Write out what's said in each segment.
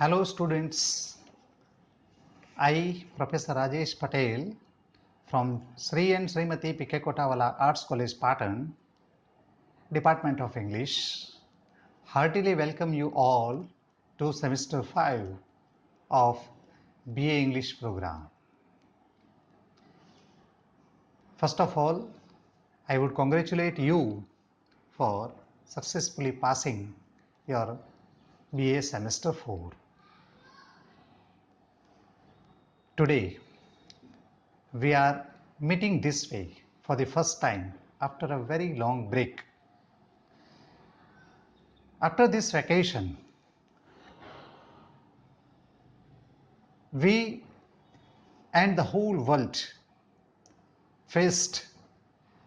Hello students, I Professor Rajesh Patel from Sri and Srimati Pikekotawala Arts College Patan, Department of English, heartily welcome you all to semester 5 of BA English program. First of all, I would congratulate you for successfully passing your BA semester 4. Today, we are meeting this way for the first time after a very long break. After this vacation, we and the whole world faced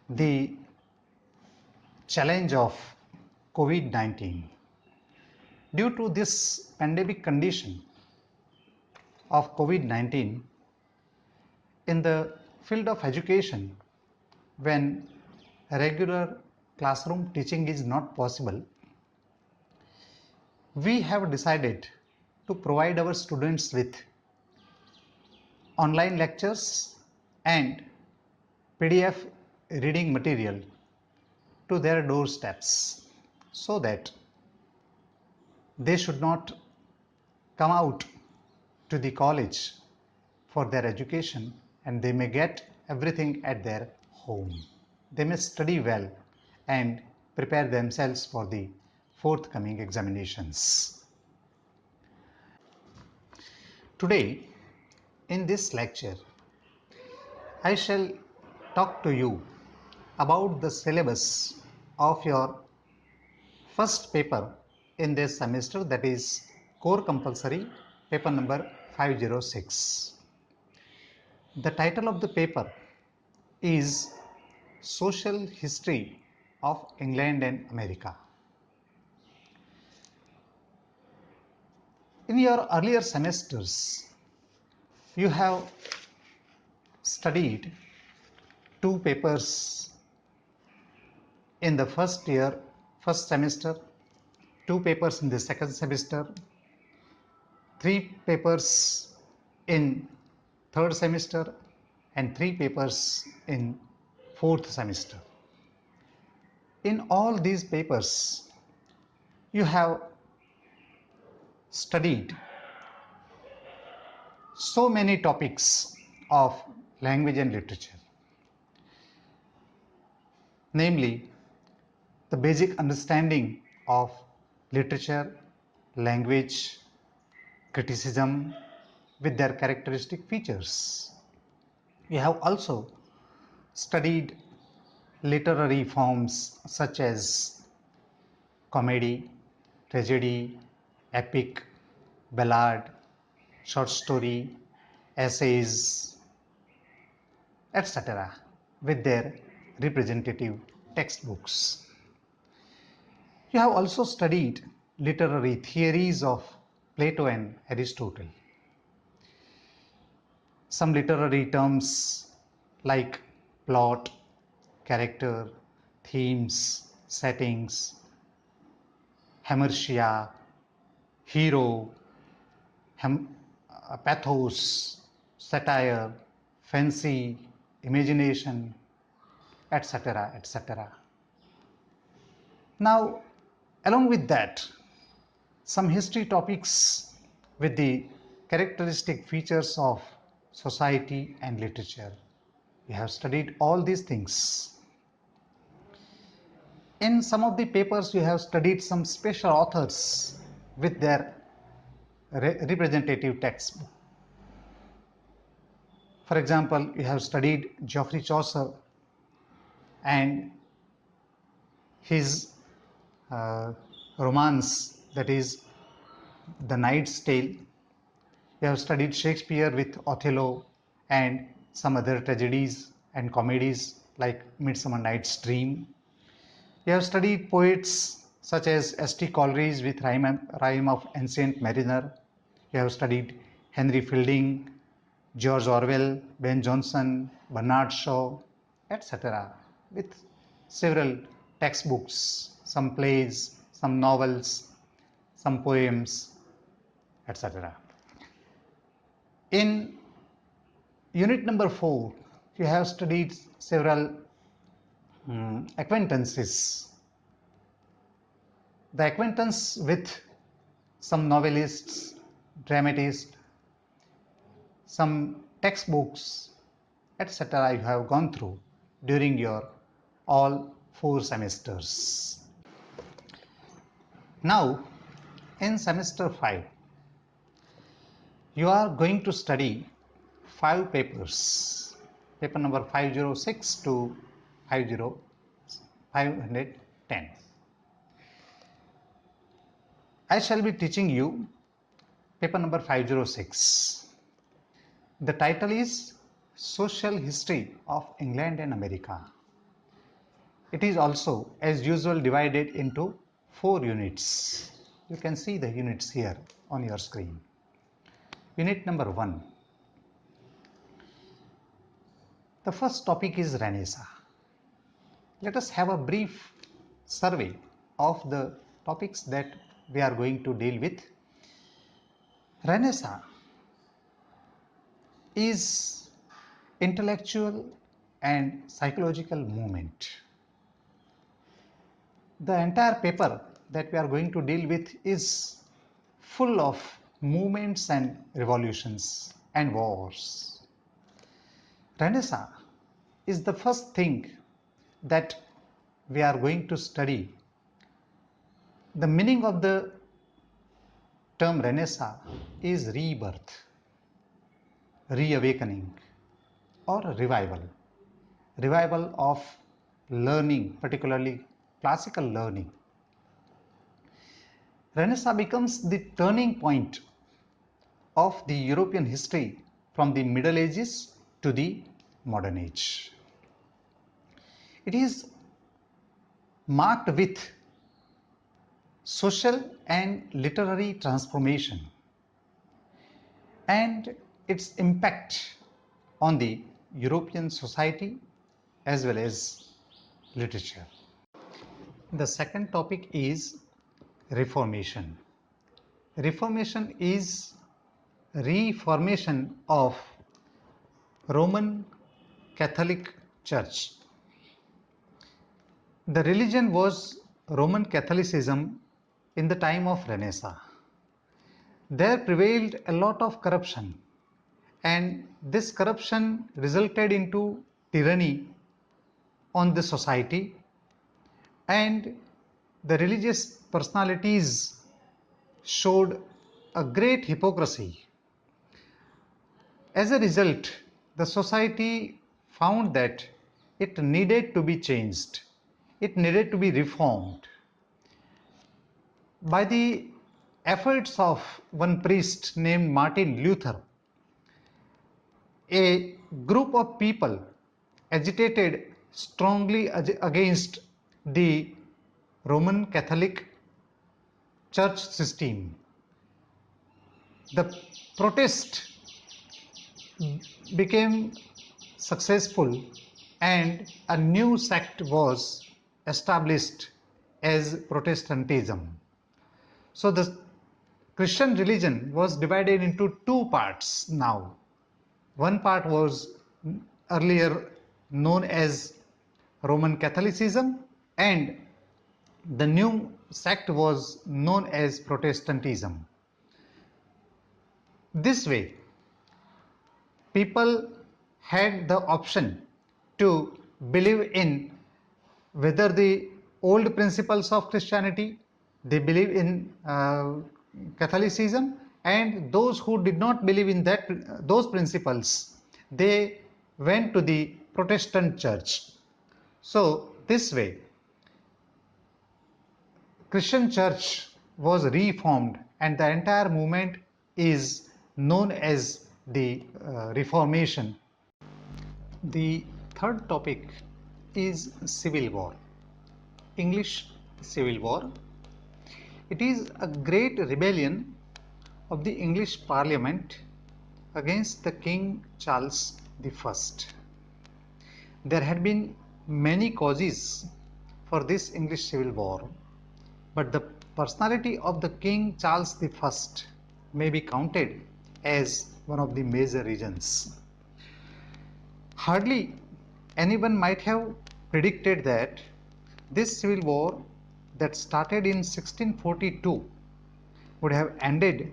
the challenge of COVID-19. Due to this pandemic condition of COVID-19, in the field of education, when regular classroom teaching is not possible, we have decided to provide our students with online lectures and PDF reading material to their doorsteps so that they should not come out to the college for their education and they may get everything at their home. They may study well and prepare themselves for the forthcoming examinations. Today, in this lecture, I shall talk to you about the syllabus of your first paper in this semester, that is core compulsory paper number 506. The title of the paper is Social History of England and America. In your earlier semesters, you have studied two papers in the first semester, two papers in the second semester, three papers in third semester, and three papers in fourth semester. In all these papers, you have studied so many topics of language and literature, namely the basic understanding of literature, language, criticism with their characteristic features. We have also studied literary forms such as comedy, tragedy, epic, ballad, short story, essays, etc. with their representative textbooks. You have also studied literary theories of Plato and Aristotle. Some literary terms like plot, character, themes, settings, hamartia, hero, pathos, satire, fancy, imagination, etc., etc. Now, along with that, some history topics with the characteristic features of society and literature. We have studied all these things. In some of the papers, we have studied some special authors with their representative text. For example, we have studied Geoffrey Chaucer and his romance, that is The Knight's Tale. We have studied Shakespeare with Othello and some other tragedies and comedies like Midsummer Night's Dream. We have studied poets such as S.T. Coleridge with Rime of Ancient Mariner. We have studied Henry Fielding, George Orwell, Ben Jonson, Bernard Shaw, etc. with several textbooks, some plays, some novels, some poems, etc. In unit number 4, you have studied several acquaintances. The acquaintance with some novelists, dramatists, some textbooks, etc. you have gone through during your all 4 semesters. Now, in semester 5, you are going to study 5 papers, paper number 506 to 510. I shall be teaching you paper number 506. The title is Social History of England and America. It is also, as usual, divided into 4 units. You can see the units here on your screen. Unit number 1. The first topic is Renaissance. Let us have a brief survey of the topics that we are going to deal with. Renaissance is intellectual and psychological movement. The entire paper that we are going to deal with is full of movements and revolutions and wars. Renaissance is the first thing that we are going to study. The meaning of the term Renaissance is rebirth, reawakening, or revival. Revival of learning, particularly classical learning. Renaissance becomes the turning point of the European history from the Middle Ages to the modern age. It is marked with social and literary transformation and its impact on the European society as well as literature. The second topic is Reformation. Reformation is reformation of Roman Catholic Church. The religion was Roman Catholicism in the time of Renaissance. There prevailed a lot of corruption, and this corruption resulted into tyranny on the society, and the religious personalities showed a great hypocrisy. As a result, the society found that it needed to be changed. It needed to be reformed. By the efforts of one priest named Martin Luther, a group of people agitated strongly against the Roman Catholic Church system. The protest became successful and a new sect was established as Protestantism. So the Christian religion was divided into 2 parts now. One part was earlier known as Roman Catholicism, and the new sect was known as Protestantism. This way, people had the option to believe in whether the old principles of Christianity, they believe in Catholicism, and those who did not believe in those principles, they went to the Protestant church. So this way, Christian church was reformed, and the entire movement is known as the Reformation. The third topic is Civil War, English Civil War. It is a great rebellion of the English Parliament against the King Charles I. There had been many causes for this English Civil War, but the personality of the King Charles I may be counted as one of the major reasons. Hardly anyone might have predicted that this civil war that started in 1642 would have ended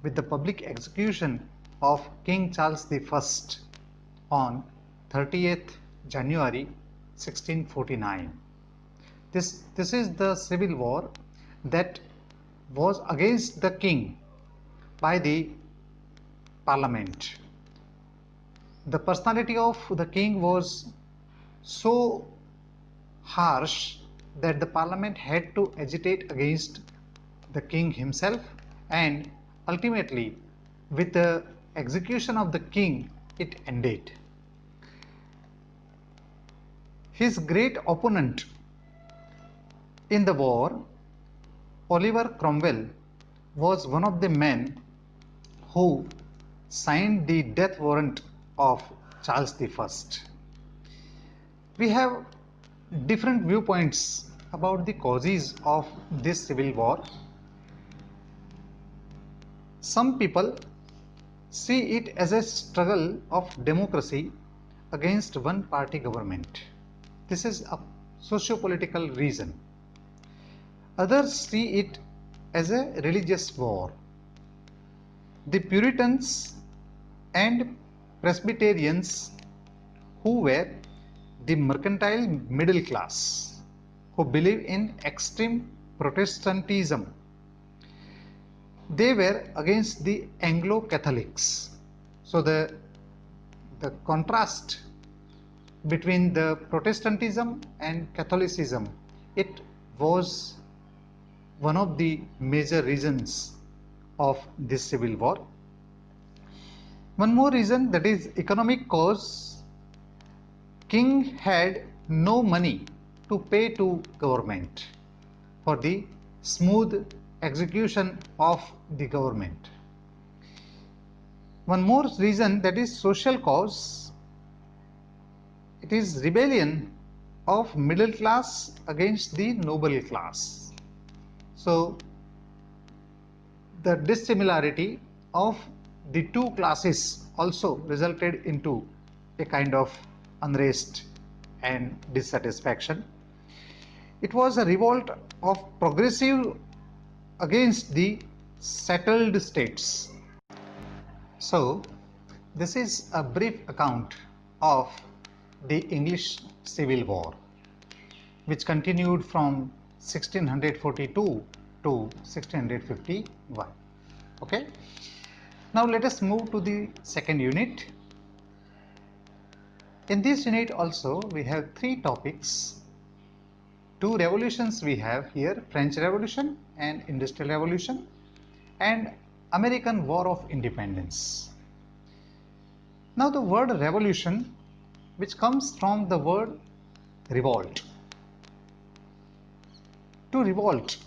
with the public execution of King Charles I on 30th January 1649. This is the civil war that was against the king by the parliament. The personality of the king was so harsh that the parliament had to agitate against the king himself, and ultimately with the execution of the king it ended. His great opponent in the war, Oliver Cromwell, was one of the men who signed the death warrant of Charles I. We have different viewpoints about the causes of this civil war. Some people see it as a struggle of democracy against one party government. This is a socio-political reason. Others see it as a religious war. The Puritans and Presbyterians, who were the mercantile middle class, who believe in extreme Protestantism, they were against the Anglo-Catholics. So the contrast between the Protestantism and Catholicism, it was one of the major reasons of this civil war. One more reason, that is economic cause. King had no money to pay to government for the smooth execution of the government. One more reason, that is social cause. It is rebellion of middle class against the noble class. So the dissimilarity of the two classes also resulted into a kind of unrest and dissatisfaction. It was a revolt of progressive against the settled states. So this is a brief account of the English Civil War, which continued from 1642 to 1651. Okay. Now let us move to the second unit. In this unit also we have three topics. Two revolutions we have here: French Revolution and Industrial Revolution, and American War of Independence. Now the word revolution, which comes from the word revolt. To revolt,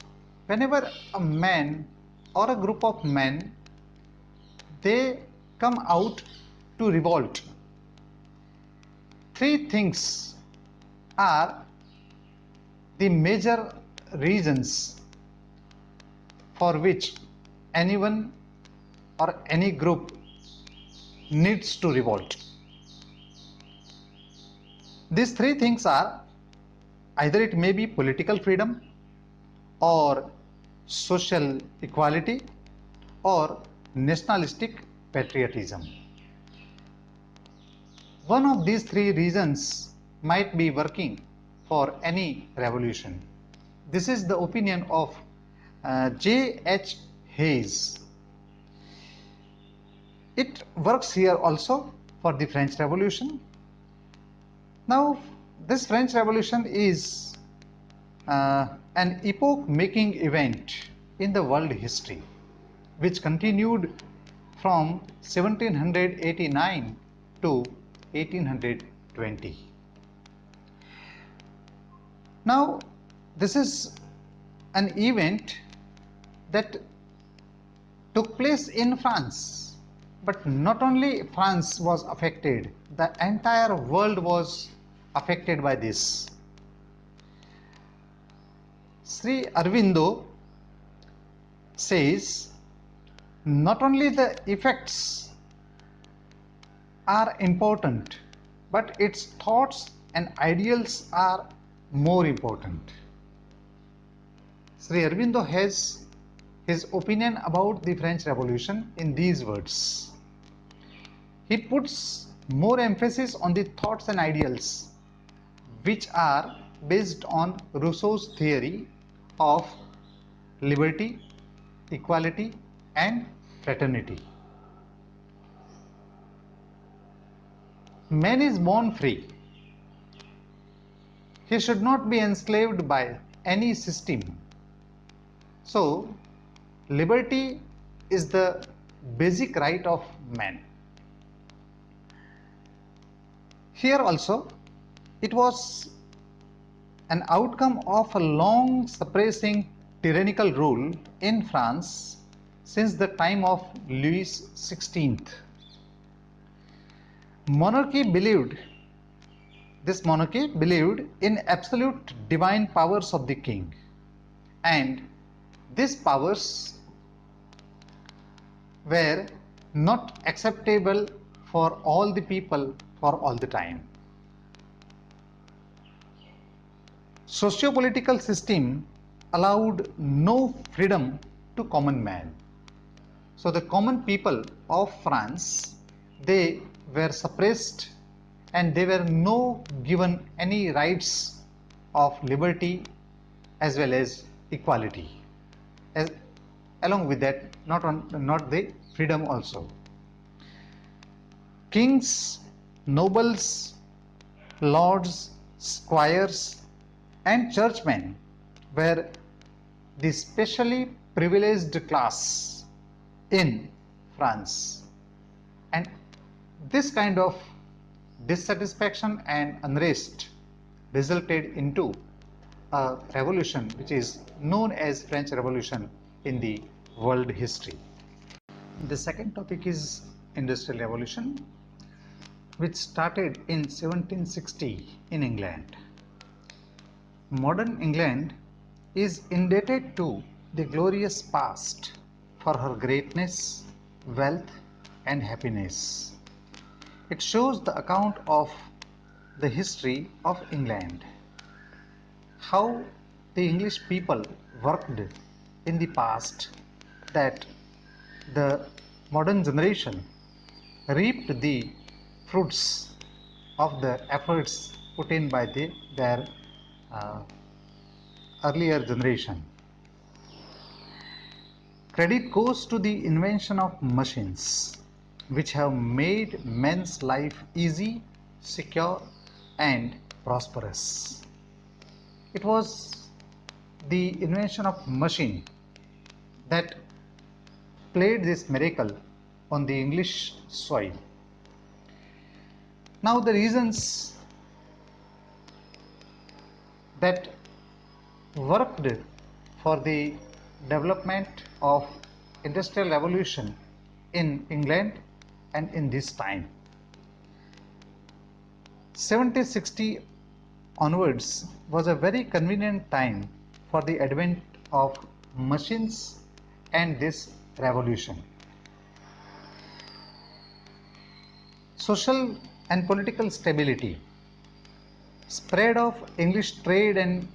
whenever a man or a group of men, they come out to revolt, three things are the major reasons for which anyone or any group needs to revolt. These three things are: either it may be political freedom, or social equality, or nationalistic patriotism. One of these three reasons might be working for any revolution. This is the opinion of J.H. Hayes. It works here also for the French Revolution. Now, this French Revolution is an epoch-making event in the world history, which continued from 1789 to 1820. Now, this is an event that took place in France, but not only France was affected, the entire world was affected by this. Sri Aurobindo says Not only the effects are important, but its thoughts and ideals are more important. Sri Aurobindo has his opinion about the French Revolution in these words. He puts more emphasis on the thoughts and ideals which are based on Rousseau's theory of liberty, equality, and fraternity. Man is born free. He should not be enslaved by any system. So, liberty is the basic right of man. Here also, it was an outcome of a long suppressing tyrannical rule in France since the time of Louis XVI. This monarchy believed in absolute divine powers of the king, and these powers were not acceptable for all the people for all the time. Socio-political system allowed no freedom to common man. So the common people of France, they were suppressed and they were no given any rights of liberty as well as equality. Along with that, not the freedom also. Kings, nobles, lords, squires, and churchmen were the specially privileged class in France, and this kind of dissatisfaction and unrest resulted into a revolution which is known as French Revolution in the world history. The second topic is Industrial Revolution, which started in 1760 in England. Modern England is indebted to the glorious past for her greatness, wealth, and happiness. It shows the account of the history of England, how the English people worked in the past, that the modern generation reaped the fruits of the efforts put in by their earlier generation. Credit goes to the invention of machines, which have made men's life easy, secure, and prosperous. It was the invention of machine that played this miracle on the English soil. Now the reasons that worked for the development of Industrial Revolution in England and in this time. 1760 onwards was a very convenient time for the advent of machines and this revolution. Social and political stability, spread of English trade and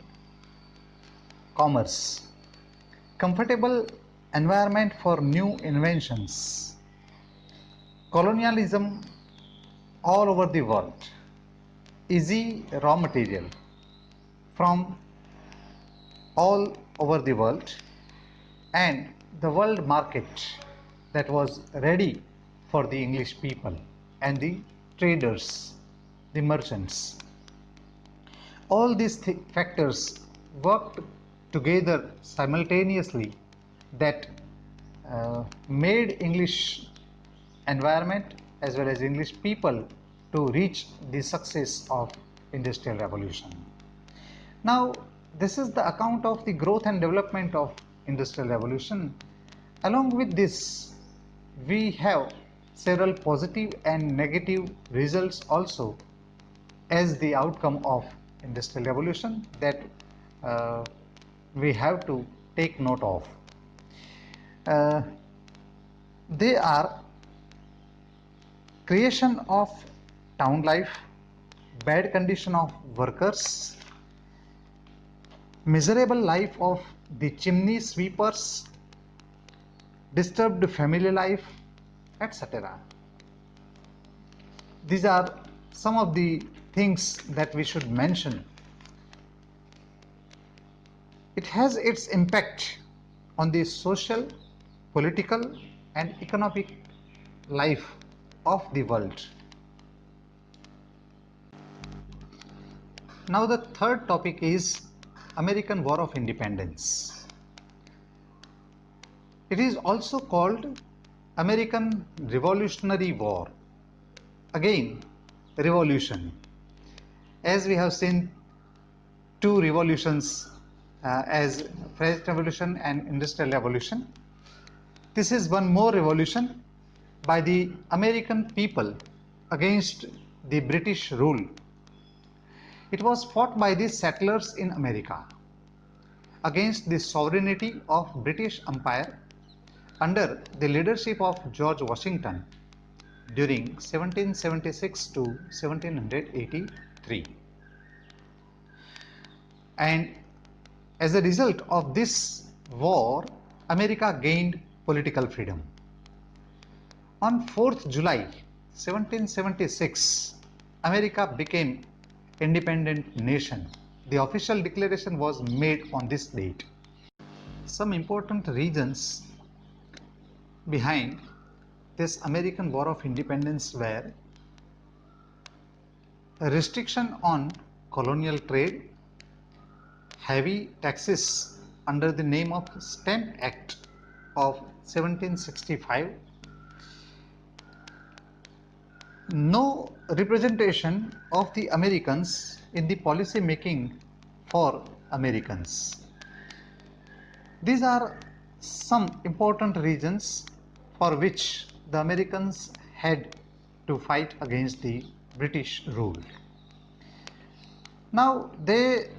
commerce, comfortable environment for new inventions, colonialism all over the world, easy raw material from all over the world, and the world market that was ready for the English people and the traders, the merchants. All these factors worked together simultaneously that made English environment as well as English people to reach the success of Industrial Revolution. Now, this is the account of the growth and development of Industrial Revolution. Along with this, we have several positive and negative results also as the outcome of Industrial Revolution that we have to take note of. They are creation of town life, bad condition of workers, miserable life of the chimney sweepers, disturbed family life, etc. These are some of the things that we should mention. It has its impact on the social, political, and economic life of the world. Now the third topic is American War of Independence. It is also called American Revolutionary War. Again, revolution. As we have seen two revolutions as French Revolution and Industrial Revolution, this is one more revolution by the American people against the British rule. It was fought by the settlers in America against the sovereignty of British Empire under the leadership of George Washington during 1776 to 1783. And as a result of this war, America gained political freedom. On 4th July 1776, America became independent nation. The official declaration was made on this date. Some important reasons behind this American War of Independence were a restriction on colonial trade, heavy taxes under the name of Stamp Act of 1765, no representation of the Americans in the policy making for Americans. These are some important reasons for which the Americans had to fight against the British rule. Now they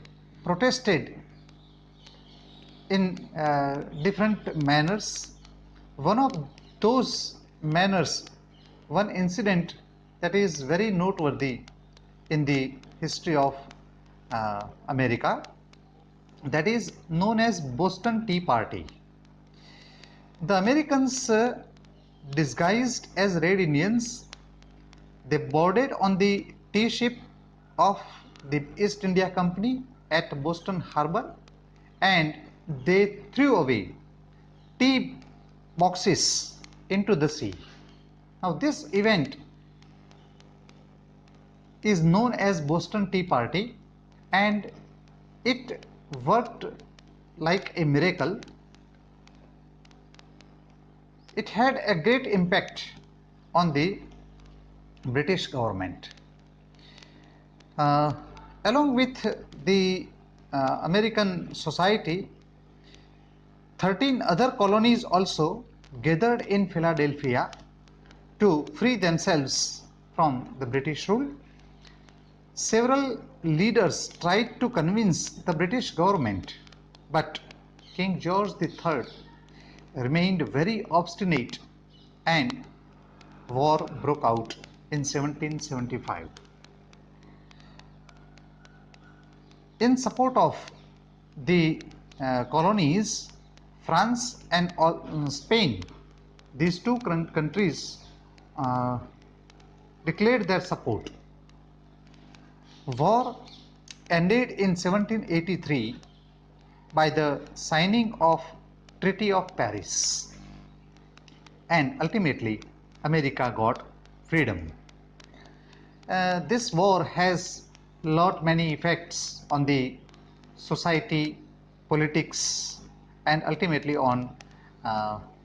protested in different manners. One of those manners, one incident that is very noteworthy in the history of America, that is known as Boston Tea Party. The Americans disguised as Red Indians, they boarded on the tea ship of the East India Company at Boston Harbor and they threw away tea boxes into the sea. Now this event is known as Boston Tea Party and it worked like a miracle. It had a great impact on the British government. Along with the American society, 13 other colonies also gathered in Philadelphia to free themselves from the British rule. Several leaders tried to convince the British government, but King George III remained very obstinate and war broke out in 1775. In support of the colonies, France and Spain, these two countries declared their support. War ended in 1783 by the signing of Treaty of Paris, and ultimately America got freedom. This war has many effects on the society, politics, and ultimately on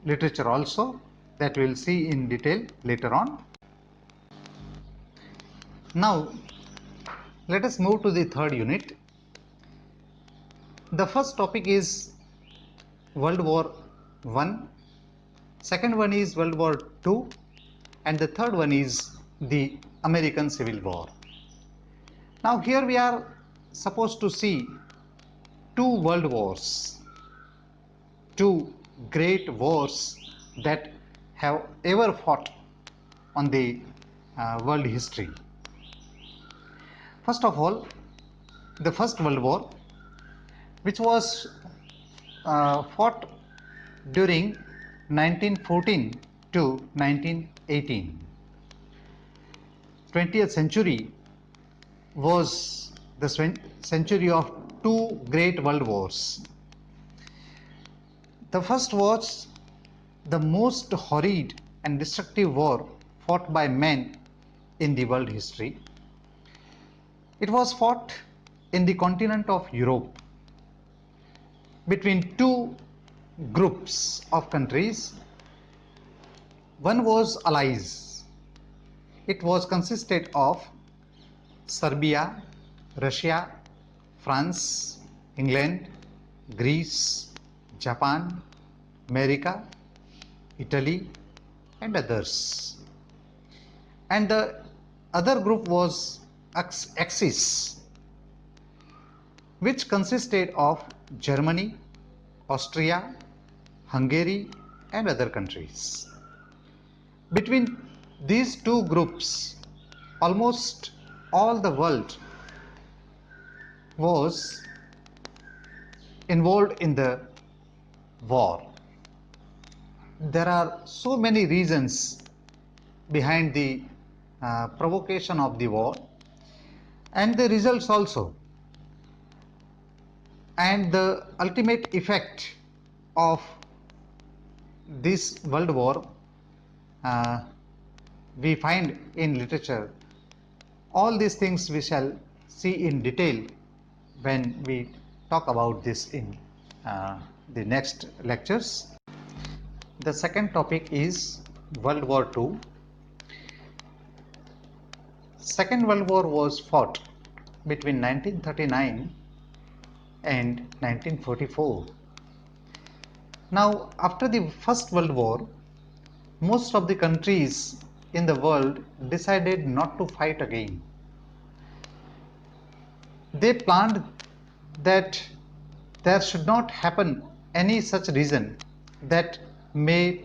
literature also, that we will see in detail later on. Now let us move to the third unit. The first topic is World War I, second one is World War II, and the third one is the American Civil War. Now here we are supposed to see two world wars, two great wars that have ever fought on the world history. First of all, the First World War, which was fought during 1914 to 1918. 20th century was the century of two great world wars. The first was the most horrid and destructive war fought by men in the world history. It was fought in the continent of Europe between two groups of countries. One was allies. It was consisted of Serbia, Russia, France, England, Greece, Japan, America, Italy, and others. And the other group was Axis, which consisted of Germany, Austria, Hungary, and other countries. Between these two groups, almost all the world was involved in the war. There are so many reasons behind the provocation of the war and the results also, and the ultimate effect of this world war we find in literature. All these things we shall see in detail when we talk about this in the next lectures. The second topic is World War II. Second World War was fought between 1939 and 1944. Now, after the First World War, most of the countries in the world decided not to fight again. They planned that there should not happen any such reason that may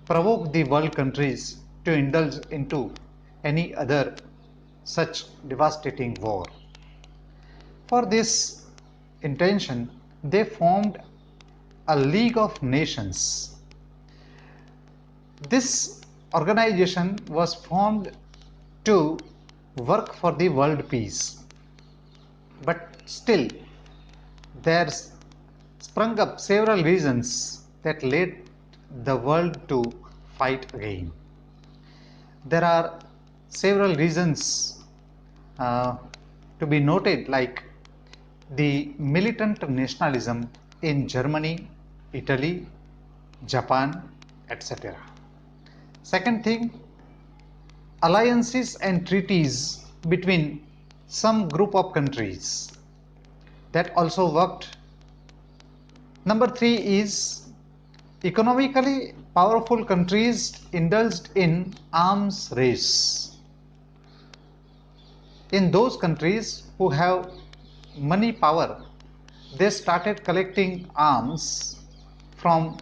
provoke the world countries to indulge into any other such devastating war. For this intention, they formed a League of Nations. This organization was formed to work for the world peace, but still there sprung up several reasons that led the world to fight again. There are several reasons to be noted, like the militant nationalism in Germany, Italy, Japan, etc. Second thing, alliances and treaties between some group of countries that also worked. Number three is economically powerful countries indulged in arms race. In those countries who have money power, they started collecting arms from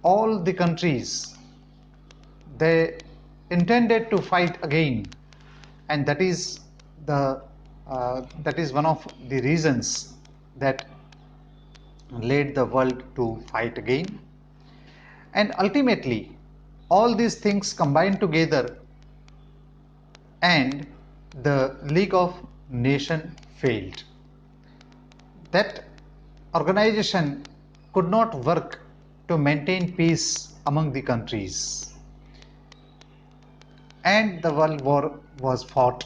all the countries. They intended to fight again, and that is one of the reasons that led the world to fight again. And ultimately, all these things combined together, and the League of Nations failed. That organization could not work to maintain peace among the countries, and the world war was fought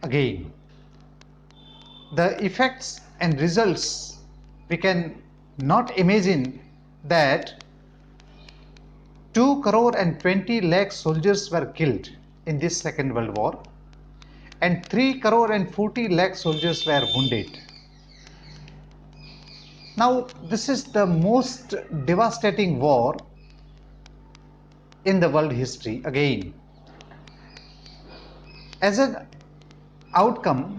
again. The effects and results, we can not imagine that 2 crore and 20 lakh soldiers were killed in this Second World War, and 3 crore and 40 lakh soldiers were wounded. Now, this is the most devastating war in the world history again. As an outcome,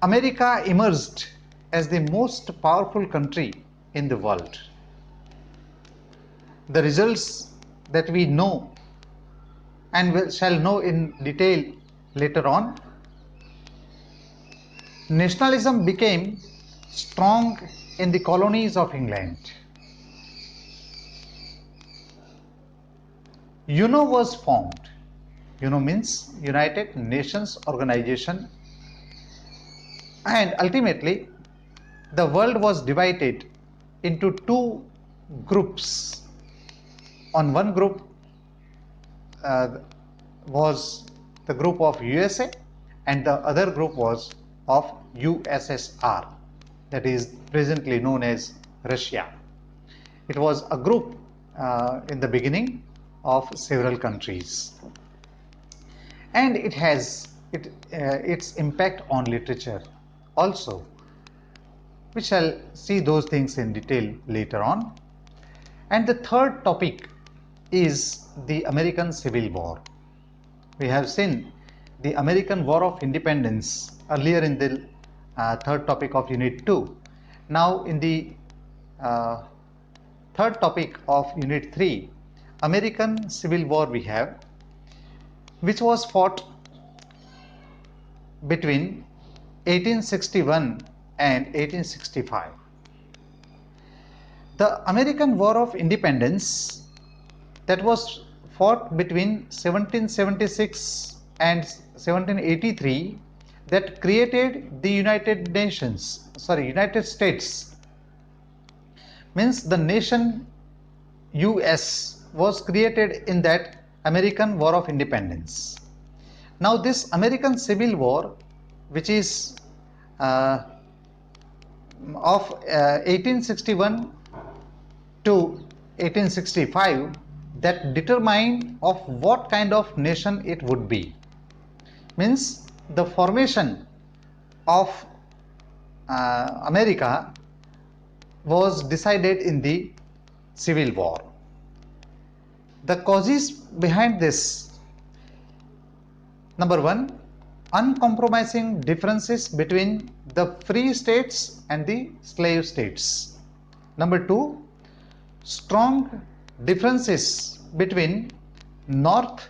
America emerged as the most powerful country in the world. the results that we know and we shall know in detail later on. Nationalism became strong in the colonies of England. UNO was formed. UNO means United Nations Organization, and ultimately the world was divided into two groups. On one group was the group of USA, and the other group was of USSR, that is presently known as Russia. It was a group in the beginning of several countries, and it has its impact on literature also. We shall see those things in detail later on. And the third topic is the American Civil War. We have seen the American War of Independence earlier in the third topic of Unit 2. Now in the third topic of Unit 3, American Civil War we have, which was fought between 1861 and 1865. The American War of Independence that was fought between 1776 and 1783, that created the United States. Means the nation US was created in that American War of Independence. Now this American Civil War, which is of 1861 to 1865, that determined of what kind of nation it would be. Means the formation of America was decided in the Civil War. The causes behind this: number one, uncompromising differences between the free states and the slave states. Number two, strong differences between north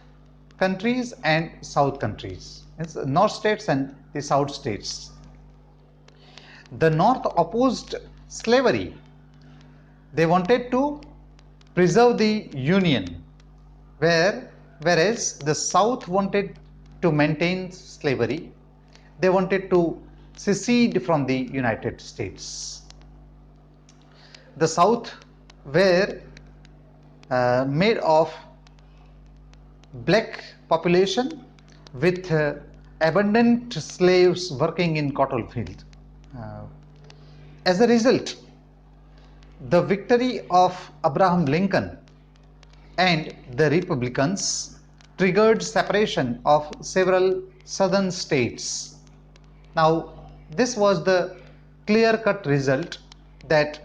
countries and south countries. It's north states and the south states. The north opposed slavery. They wanted to preserve the union, whereas the south wanted to maintain slavery. They wanted to secede from the United States. The south were made of black population with abundant slaves working in cotton field. As a result, the victory of Abraham Lincoln and the Republicans triggered separation of several southern states. Now, this was the clear-cut result that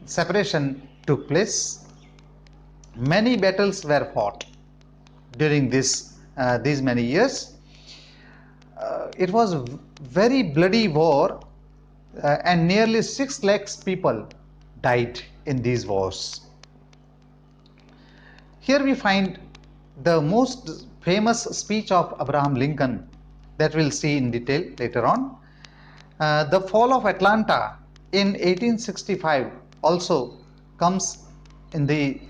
separation took place. Many battles were fought during these many years. It was a very bloody war, and nearly 6 lakhs people died in these wars. Here we find the most famous speech of Abraham Lincoln that we'll see in detail later on. The fall of Atlanta in 1865 also comes in the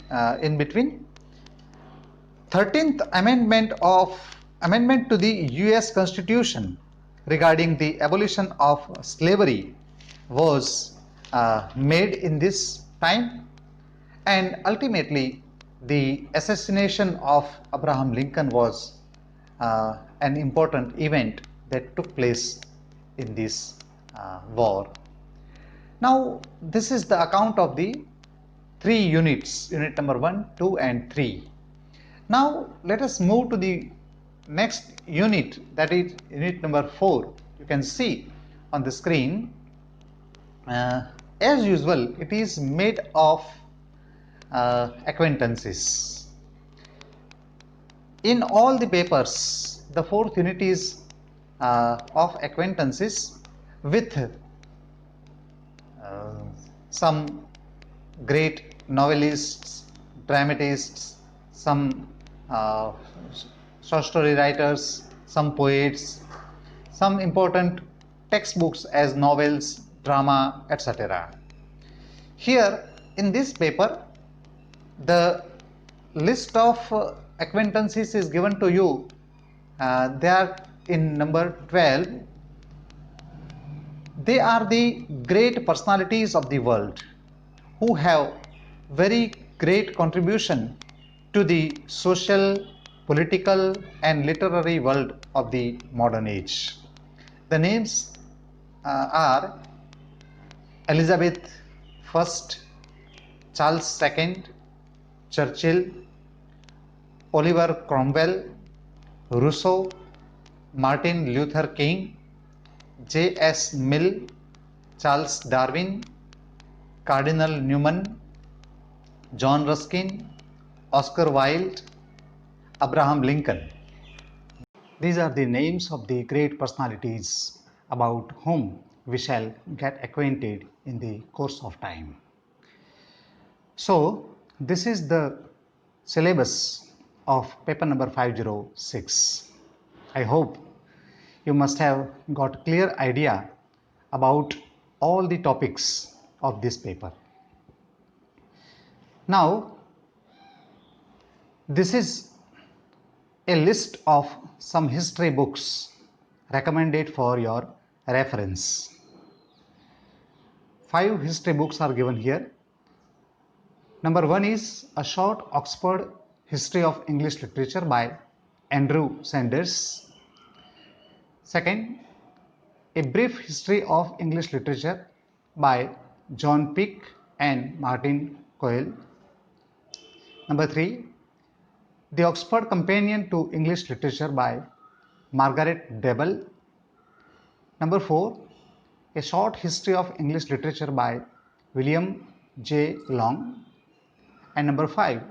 in between. 13th amendment to the US Constitution regarding the abolition of slavery was made in this time, and ultimately the assassination of Abraham Lincoln was an important event that took place in this war. Now this is the account of the 3 units, unit number 1, 2 and 3. Now let us move to the next unit, that is unit number 4. You can see on the screen. As usual, it is made of acquaintances. In all the papers, the 4th unit is of acquaintances with some great novelists, dramatists, some short story writers, some poets, some important textbooks as novels, drama, etc. Here in this paper, the list of acquaintances is given to you. They are in number 12. They are the great personalities of the world who have very great contribution to the social, political and literary world of the modern age. The names are Elizabeth I, Charles II, Churchill, Oliver Cromwell, Rousseau, Martin Luther King, J.S. Mill, Charles Darwin, Cardinal Newman, John Ruskin, Oscar Wilde, Abraham Lincoln. These are the names of the great personalities about whom we shall get acquainted in the course of time. So, this is the syllabus of paper number 506. I hope you must have got clear idea about all the topics of this paper. Now, this is a list of some history books recommended for your reference. 5 history books are given here. Number 1 is a short Oxford History of English Literature by Andrew Sanders. Second, a brief history of English literature by John Pick and Martin Coyle. Number 3, the Oxford Companion to English Literature by Margaret Debble. Number 4, a short history of English literature by William J. Long. And number 5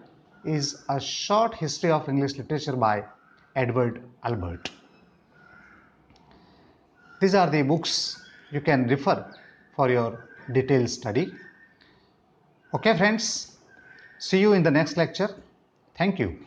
is a short history of English literature by Edward Albert. These are the books you can refer for your detailed study. Okay friends, see you in the next lecture. Thank you.